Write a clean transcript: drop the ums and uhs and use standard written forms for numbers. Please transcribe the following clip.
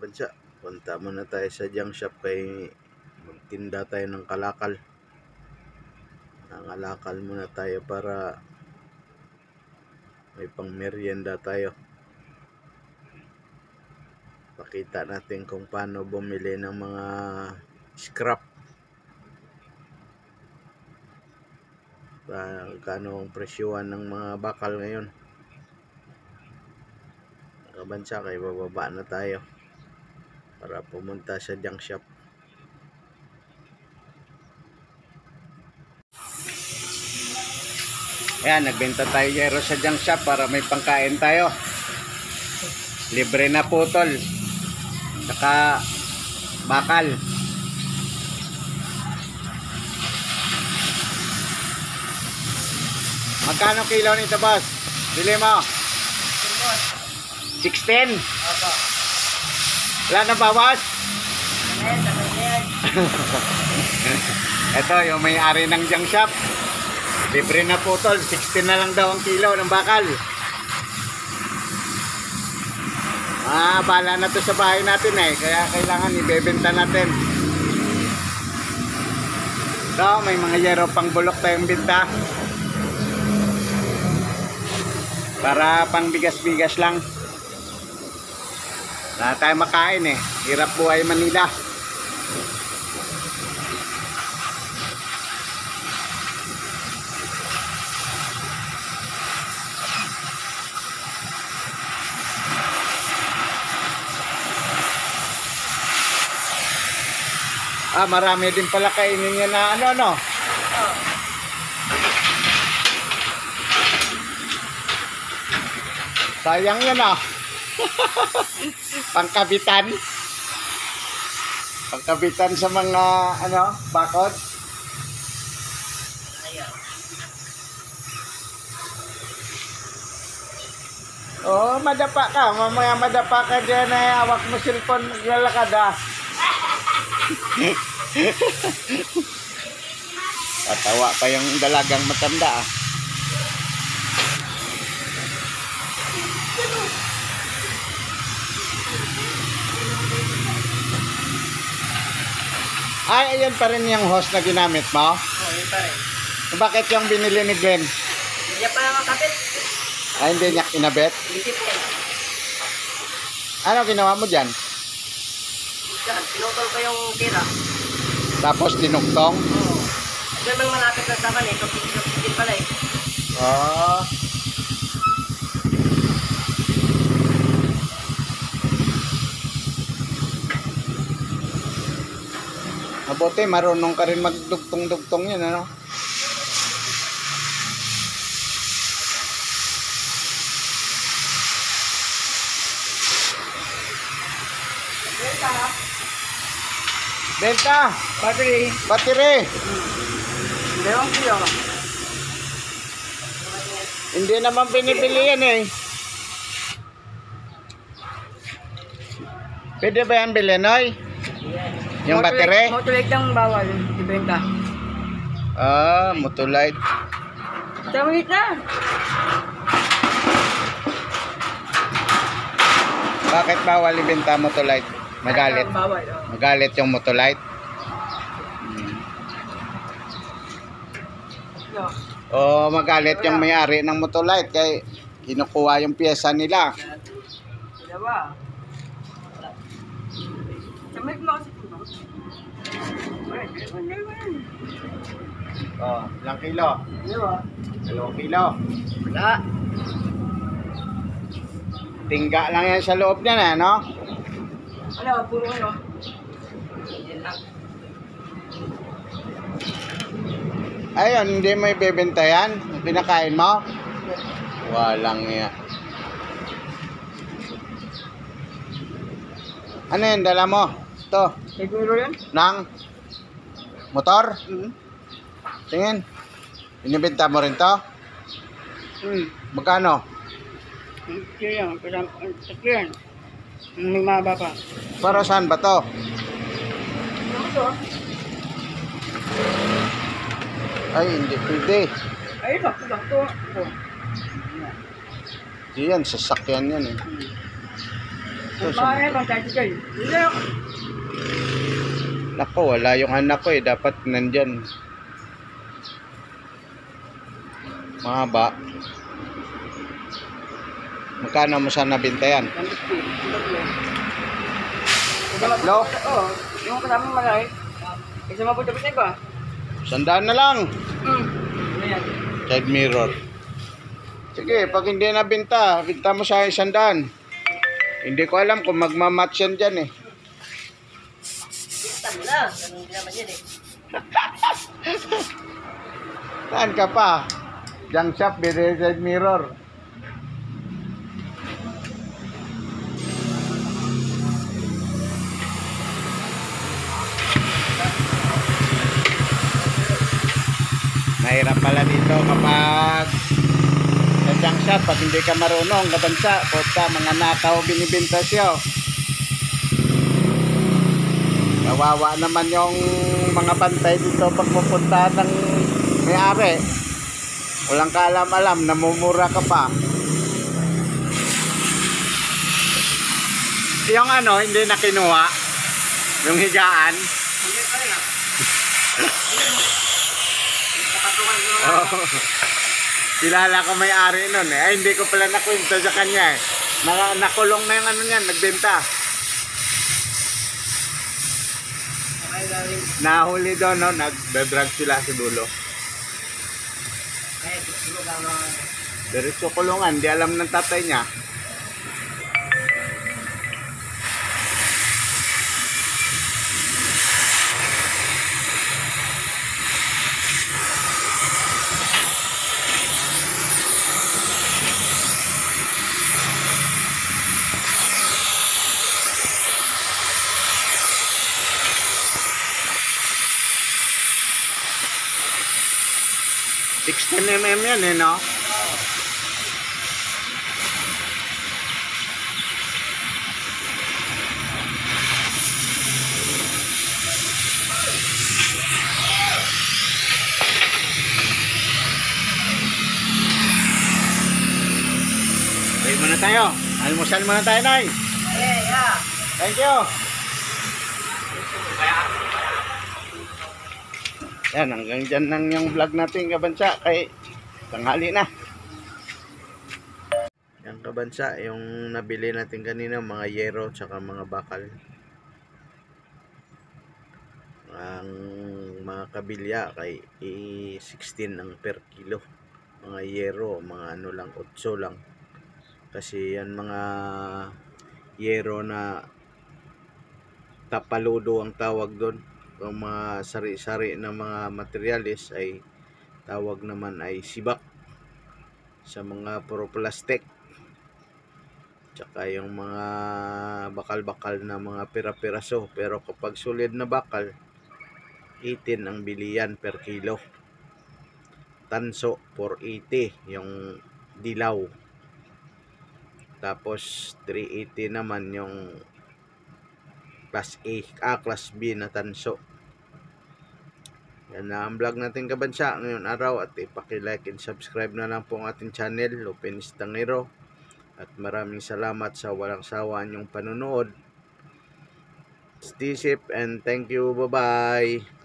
kabansa, punta muna tayo sa junk shop kay magtinda tayo ng kalakal. Nangalakal muna tayo para may pang merienda tayo. Pakita natin kung paano bumili ng mga scrap. Kano ang presyuhan ng mga bakal ngayon. Kabansa, kay bababa na tayo para pumunta sa junk shop. Ayan, nagbenta tayo gyro sa junk shop para may pangkain tayo. Libre na putol saka bakal. Magkano kilo nito, boss? Bili mo? 16? Opo. Wala na bawas? Ito yung may-ari ng junk shop. Libre na putol, 16 na lang daw ang kilo ng bakal. Bala na to sa bahay natin kaya kailangan ibebenta natin. So, may mga yero pang bulok tayong binta. Para pang bigas-bigas lang. Wala tayo makain Hirap buhay Manila. Marami din pala kainin niya na ano. Sayang yan Pangkabitan. Pangkabitan sa mga bakod. Madapa ka. Mamaya madapa ka dyan hawak mo cellphone naglalakad Tatawa pa yung dalagang matanda Ayan pa rin yung hose na ginamit mo? Yun pa rin. Bakit yung binili ni Glenn? Hindi niya pa makapit. Hindi niya kinabit? Hindi pa Ano ginawa mo dyan? Pinutol ko yung tira. Tapos dinugtong? Oo. Diyan lang malapit na sa kanito. Pigil pala Mabuti, marunong ka rin magdugtong-dugtong yun, Benta! Battery! 2 kilo. Hindi naman binibili yan Pwede ba yan bilhin, Noy? Yung battery? Motolite lang bawal. Ibenta. Motolite. Tawid na. Bakit bawal ibenta Motolite? Magalit. Bawal. Magalit yung Motolite. Magalit yung may-ari ng Motolite kaya kinukuha yung pyesa nila. Dalawa. Samay ko kasi ito. Ilang kilo? 2 kilo. Wala. Tingga lang yan sa loob niya Puro Yan lang. Ayun, hindi mo ibebenta yan? Pinakain mo? Walang yan. Ano yan, dala mo? Ito. Siguro yan? Nang motor? Tingin. Binibenta mo rin to? Magkano? Yan. Sakyan. May maba pa. Para saan ba to? Ay, hindi pwede. Ay, sakto. Di yan, sasakyan yan Bakit bang tricycle? Hindi ako. Nako, wala yung anak ko eh. Dapat nandyan. Mahaba. Magkano mo sana nabinta yan? 150. Tatlo? Oo. Yung kasama mo malaki. Kasi mapunta pa sa iba. 100 na lang. Ano yan? Side mirror. Sige, pag hindi nabinta, binta mo sa 100. Hindi ko alam kung magmamatch yan dyan eh. Kita mo lang. Ganun din naman yan eh. Saan ka pa? Junk shop, bili side mirror. Mahirap pala dito kapag sa junk shop, pag hindi ka marunong kabansa, kota mga nakaw binibinta siya. Kawawa naman yung mga bantay dito pag pupunta ng may-ari. Walang kaalam-alam, namumura ka pa. Yung ano, hindi na kinuha, yung higaan. Hindi pa rin ah. Kapatungan mo lang. Oh. Kilala ko may-ari nun eh. Ay, hindi ko pala nakwento sa kanya eh. Nakulong na yung ano niyan, nagbenta. Okay, galing. Nahuli doon, no? Nagdadrag sila sa dulo. Ay, gusto ka mga... Diretso kulungan, di alam ng tatay niya. $16mm yan eh, no? Pray muna tayo. Almusal muna tayo, Nay. Yeah. Thank you. Yan, hanggang dyan lang yung vlog natin, kabansa. Kay tanghali na. Yan, kabansa, yung nabili natin kanina, mga yero, tsaka mga bakal. Ang mga kabilya, kay 16 ang per kilo. Mga yero, mga ano lang, 8 lang. Kasi yan mga yero na tapaludo ang tawag doon. Ang mga sari-sari na mga materialis ay tawag naman ay sibak sa mga puro plastic. Tsaka yung mga bakal-bakal na mga pira-piraso, pero kapag solid na bakal 18 ang bilihan per kilo. Tanso 480 yung dilaw. Tapos 380 naman yung class A, class B na tanso. Yan na ang vlog natin, kabansa, ngayon araw. At ipakilike and subscribe na lang po ang ating channel, Lupinis Tangero. At maraming salamat sa walang sawa niyong panunood. Stay safe and thank you. Bye-bye.